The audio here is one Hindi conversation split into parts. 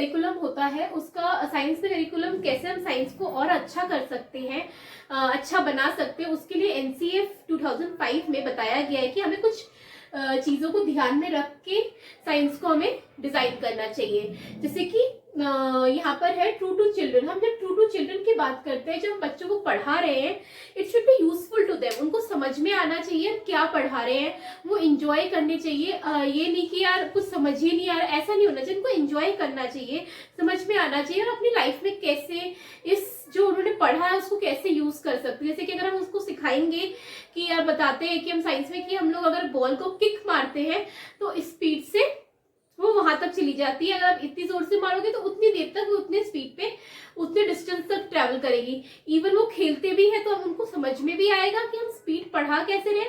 करिकुलम होता है उसका, साइंस का करिकुलम कैसे हम साइंस को और अच्छा कर सकते हैं, अच्छा बना सकते हैं, उसके लिए एनसीएफ 2005 में बताया गया है कि हमें कुछ चीजों को ध्यान में रख के साइंस को हमें डिजाइन करना चाहिए। जैसे कि यहाँ पर है ट्रू टू चिल्ड्रन। हम जब ट्रू टू चिल्ड्रन की बात करते हैं, जब हम बच्चों को पढ़ा रहे हैं, it should be useful to them. उनको समझ में आना चाहिए हम क्या पढ़ा रहे हैं, वो इंजॉय करने चाहिए। ये नहीं कि यार कुछ समझ ही नहीं आ रहा, ऐसा नहीं होना चाहिए। उनको इंजॉय करना चाहिए, समझ में आना चाहिए, और अपनी लाइफ में कैसे इस जो उन्होंने पढ़ा है उसको कैसे यूज कर सकते हैं। जैसे कि अगर हम उसको सिखाएंगे कि यार बताते हैं कि हम साइंस में कि हम लोग अगर बॉल को किक मारते हैं तो स्पीड से वो वहां तक चली जाती है, अगर आप इतनी जोर से मारोगे तो उतनी देर तक वो उतने स्पीड पे उतने डिस्टेंस तक ट्रेवल करेगी। इवन वो खेलते भी है तो अब उनको समझ में भी आएगा कि हम स्पीड बढ़ा कैसे रहे,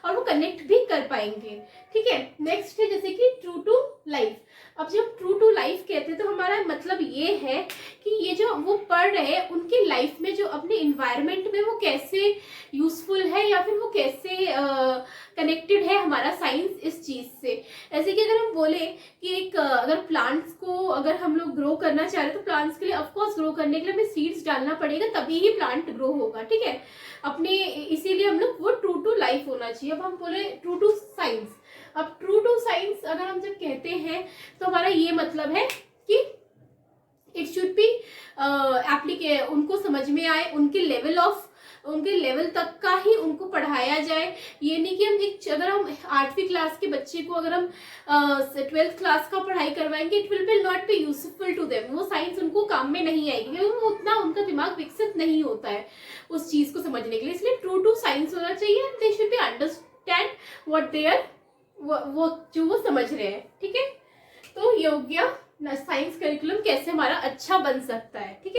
और वो कनेक्ट भी कर पाएंगे। ठीक है, नेक्स्ट है जैसे कि ट्रू टू लाइफ। अब जब ट्रू टू लाइफ कहते हैं तो हमारा मतलब ये है कि ये जो वो पढ़ रहे हैं उनकी लाइफ में जो अपने इन्वायरमेंट में वो कैसे यूजफुल है, या फिर वो कैसे कनेक्टेड है हमारा साइंस इस चीज से। ऐसे कि अगर हम बोले कि एक अगर प्लांट्स को अगर हम लोग ग्रो करना चाह रहे हैं तो प्लांट्स के लिए ऑफकोर्स ग्रो करने के लिए हमें सीड्स डालना पड़ेगा, तभी ही प्लांट ग्रो होगा। ठीक है, अपने इसीलिए हम लोग वो ट्रू टू लाइफ होना चाहिए। अब हम बोले ट्रू टू साइंस। अब ट्रू टू साइंस अगर हम जब कहते हैं तो हमारा ये मतलब है कि इट शुड बी एप्लीके, उनको समझ में आए, उनके लेवल तक का ही उनको पढ़ाया जाए। ये नहीं कि हम अगर हम 8वीं क्लास के बच्चे को अगर हम 12th क्लास का पढ़ाई करवाएंगे, it will be not be useful to them. वो साइंस उनको काम में नहीं आएगी क्योंकि वो उतना उनका दिमाग विकसित नहीं होता है उस चीज को समझने के लिए। इसलिए ट्रू टू साइंस होना चाहिए, they should be understand what they are, वो जो वो समझ रहे हैं। ठीक है, तो ये हो गया साइंस करिकुलम कैसे हमारा अच्छा बन सकता है। ठीक है।